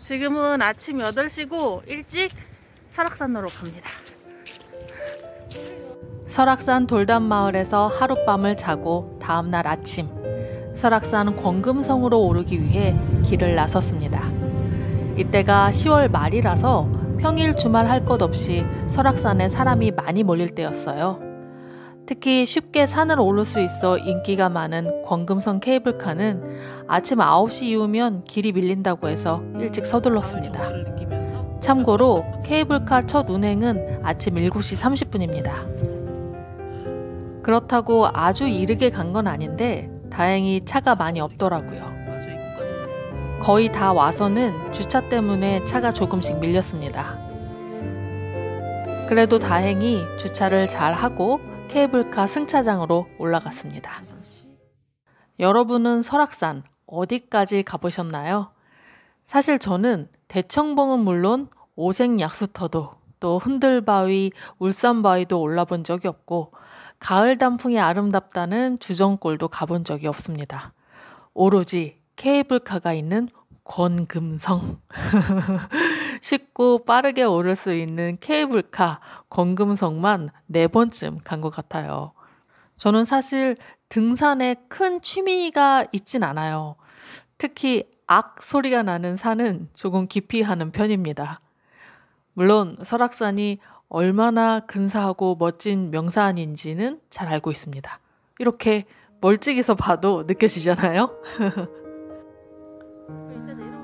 지금은 아침 8시고 일찍 설악산으로 갑니다. 설악산 돌담마을에서 하룻밤을 자고 다음날 아침 설악산 권금성으로 오르기 위해 길을 나섰습니다. 이때가 10월 말이라서 평일 주말 할 것 없이 설악산에 사람이 많이 몰릴 때였어요. 특히 쉽게 산을 오를 수 있어 인기가 많은 권금성 케이블카는 아침 9시 이후면 길이 밀린다고 해서 일찍 서둘렀습니다. 참고로 케이블카 첫 운행은 아침 7시 30분입니다. 그렇다고 아주 이르게 간 건 아닌데 다행히 차가 많이 없더라고요. 거의 다 와서는 주차 때문에 차가 조금씩 밀렸습니다. 그래도 다행히 주차를 잘 하고 케이블카 승차장으로 올라갔습니다. 여러분은 설악산 어디까지 가보셨나요? 사실 저는 대청봉은 물론 오색약수터도 또 흔들바위, 울산바위도 올라본 적이 없고 가을 단풍이 아름답다는 주정골도 가본 적이 없습니다. 오로지 케이블카가 있는 권금성. 쉽고 빠르게 오를 수 있는 케이블카 권금성만 4번쯤 간 것 같아요. 저는 사실 등산에 큰 취미가 있진 않아요. 특히 악 소리가 나는 산은 조금 기피하는 편입니다. 물론 설악산이 얼마나 근사하고 멋진 명산인지는 잘 알고 있습니다. 이렇게 멀찍이서 봐도 느껴지잖아요?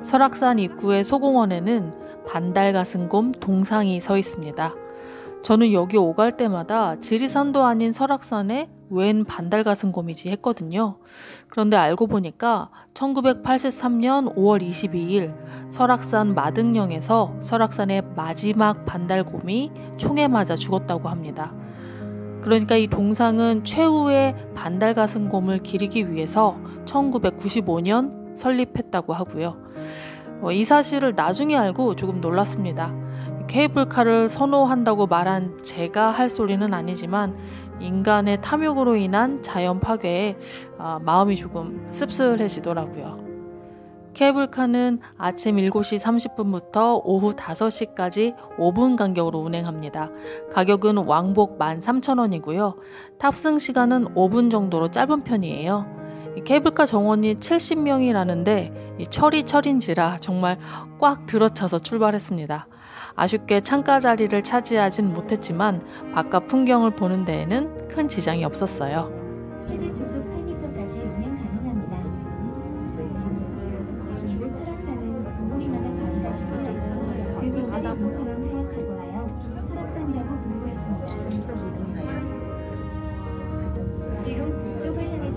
설악산 입구의 소공원에는 반달가슴곰 동상이 서 있습니다. 저는 여기 오갈 때마다 지리산도 아닌 설악산에 웬 반달가슴곰이지 했거든요. 그런데 알고 보니까 1983년 5월 22일 설악산 마등령에서 설악산의 마지막 반달곰이 총에 맞아 죽었다고 합니다. 그러니까 이 동상은 최후의 반달가슴곰을 기리기 위해서 1995년 설립했다고 하고요. 이 사실을 나중에 알고 조금 놀랐습니다. 케이블카를 선호한다고 말한 제가 할 소리는 아니지만 인간의 탐욕으로 인한 자연 파괴에 마음이 조금 씁쓸해지더라고요. 케이블카는 아침 7시 30분부터 오후 5시까지 5분 간격으로 운행합니다. 가격은 왕복 13,000원이고요. 탑승 시간은 5분 정도로 짧은 편이에요. 케이블카 정원이 70명이라는데 철인지라 정말 꽉 들어차서 출발했습니다. 아쉽게 창가 자리를 차지하진 못했지만 바깥 풍경을 보는 데에는 큰 지장이 없었어요. 최대 조속 8m까지 운행 가능합니다. 이곳 설악산은 도보리마다 바위가 줄지라서 그 밑에 봄처럼 하얗다고 하여 설악산이라고 부르고 있습니다. 뒤로 북쪽을 향해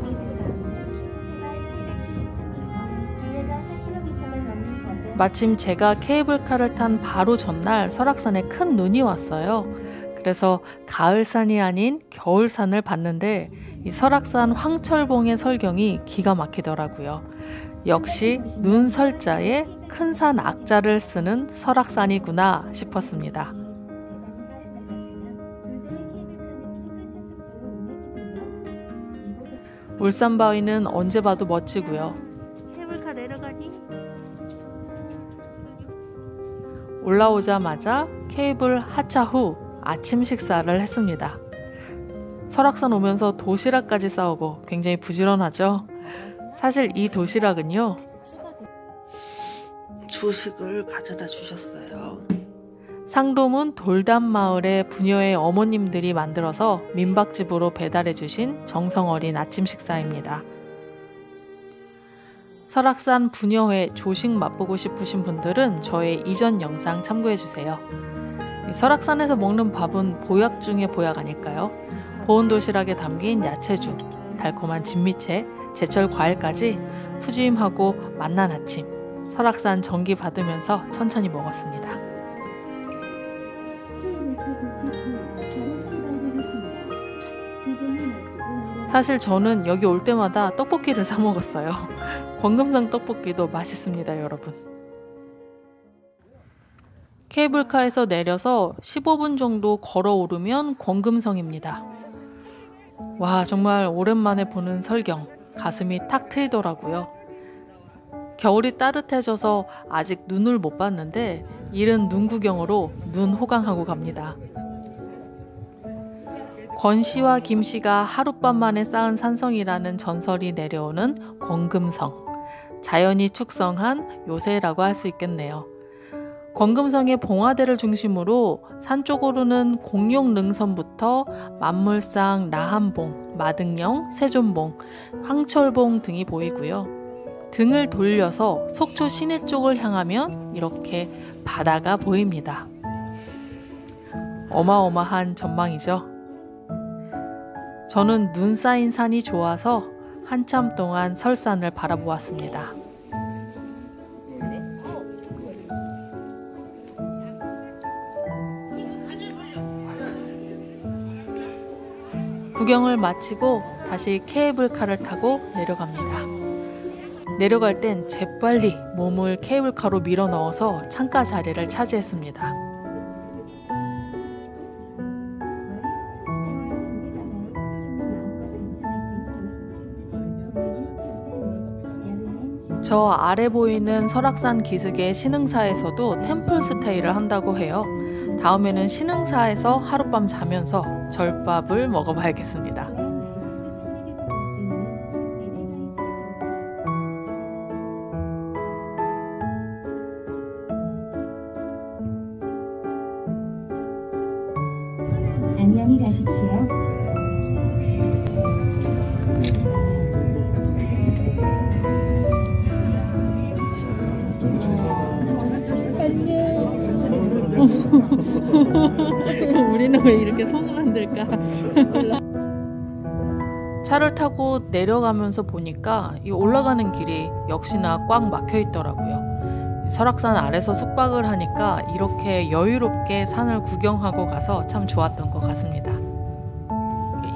마침 제가 케이블카를 탄 바로 전날 설악산에 큰 눈이 왔어요. 그래서 가을산이 아닌 겨울산을 봤는데 이 설악산 황철봉의 설경이 기가 막히더라고요. 역시 눈설자에 큰 산 악자를 쓰는 설악산이구나 싶었습니다. 울산바위는 언제 봐도 멋지고요. 케이블카 내려가니? 올라오자마자 케이블 하차 후 아침 식사를 했습니다. 설악산 오면서 도시락까지 싸오고 굉장히 부지런하죠? 사실 이 도시락은요, 주식을 가져다 주셨어요. 상도문 돌담마을의 부녀의 어머님들이 만들어서 민박집으로 배달해 주신 정성 어린 아침 식사입니다. 설악산 부녀회 조식 맛보고 싶으신 분들은 저의 이전 영상 참고해 주세요. 설악산에서 먹는 밥은 보약 중의 보약 아닐까요? 보온 도시락에 담긴 야채죽, 달콤한 진미채, 제철 과일까지 푸짐하고 맛난 아침, 설악산 전기 받으면서 천천히 먹었습니다. 사실 저는 여기 올 때마다 떡볶이를 사 먹었어요. 권금성 떡볶이도 맛있습니다, 여러분. 케이블카에서 내려서 15분 정도 걸어 오르면 권금성입니다. 와, 정말 오랜만에 보는 설경, 가슴이 탁 트이더라고요. 겨울이 따뜻해져서 아직 눈을 못 봤는데 이른 눈 구경으로 눈 호강하고 갑니다. 권씨와 김씨가 하룻밤 만에 쌓은 산성이라는 전설이 내려오는 권금성. 자연이 축성한 요새라고 할 수 있겠네요. 권금성의 봉화대를 중심으로 산 쪽으로는 공룡능선부터 만물상, 나한봉, 마등령, 세존봉, 황철봉 등이 보이고요. 등을 돌려서 속초 시내 쪽을 향하면 이렇게 바다가 보입니다. 어마어마한 전망이죠. 저는 눈 쌓인 산이 좋아서 한참 동안 설산을 바라보았습니다. 구경을 마치고 다시 케이블카를 타고 내려갑니다. 내려갈 땐 재빨리 몸을 케이블카로 밀어 넣어서 창가 자리를 차지했습니다. 저 아래 보이는 설악산 기슭의 신흥사에서도 템플 스테이를 한다고 해요. 다음에는 신흥사에서 하룻밤 자면서 절밥을 먹어봐야겠습니다. 안녕히 가십시오. 우리는 왜 이렇게 손을 흔들까? 차를 타고 내려가면서 보니까 이 올라가는 길이 역시나 꽉 막혀 있더라고요. 설악산 아래서 숙박을 하니까 이렇게 여유롭게 산을 구경하고 가서 참 좋았던 것 같습니다.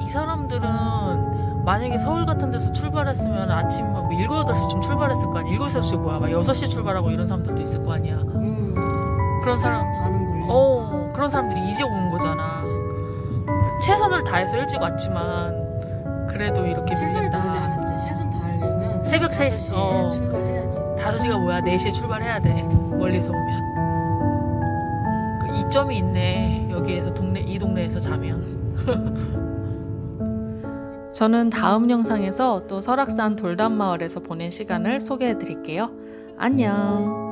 이 사람들은 만약에 서울 같은 데서 출발했으면 아침 뭐 7, 8시쯤 출발했을 거 아니야. 7, 8시 뭐야? 막 6시에 출발하고 이런 사람들도 있을 거 아니야. 그런 사람 그런 사람들이 이제 오는 거잖아. 최선을 다해서 일찍 왔지만 그래도 이렇게 최선을 밀린다. 다하지 않았지. 최선 다하려면 새벽 3시 출발해야지. 5시가 뭐야? 4시에 출발해야 돼. 멀리서 오면. 그 이점이 있네. 여기에서 이 동네에서 자면. 저는 다음 영상에서 또 설악산 돌담마을에서 보낸 시간을 소개해 드릴게요. 안녕.